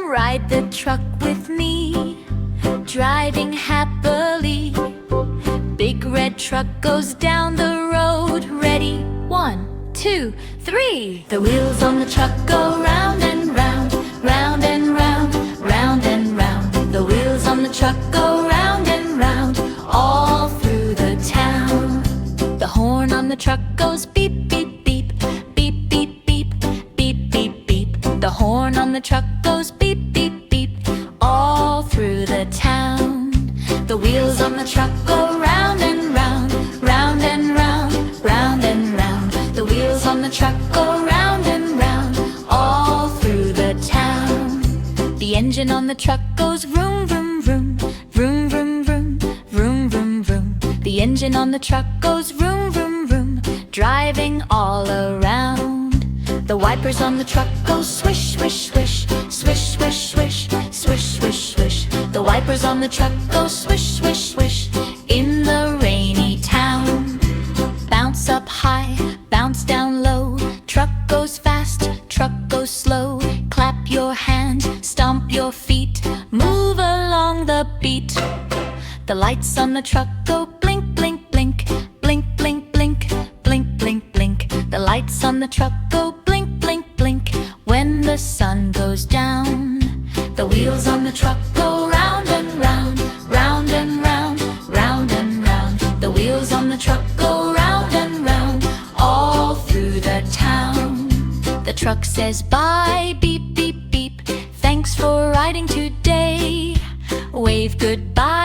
ride the truck with me, driving happily. Big red truck goes down the road. Ready? 1, 2, 3. The wheels on the truck go round and round, round and round, round and round. The wheels on the truck go round and round, all through the town. The horn on the truck goes beep, beep, beep, beep, beep, beep, beep, beep, beep. The horn on the truck goes beep, beep, beep, all through the town. The wheels on the truck go round and round, round and round, round and round. The wheels on the truck go round and round, all through the town. The engine on the truck goes vroom, vroom, vroom, vroom, vroom, vroom, vroom, vroom, vroom. The engine on the truck goes vroom, vroom, vroom, driving all around. The wipers on the truck go swish, swish, swish, swish, swish, swish, swish, swish, swish. The wipers on the truck go swish, swish, swish, in the rainy town. Bounce up high, bounce down low. Truck goes fast, truck goes slow. Clap your hands, stomp your feet, move along the beat. The lights on the truck go blink, blink, blink, blink, blink, blink, blink, blink, blink. The lights on the truck go blink, blink, blink, when the sun goes down. The wheels on the truck go round and round, round and round, round and round. The wheels on the truck go round and round, all through the town. The truck says bye, beep, beep, beep. Thanks for riding today. Wave goodbye.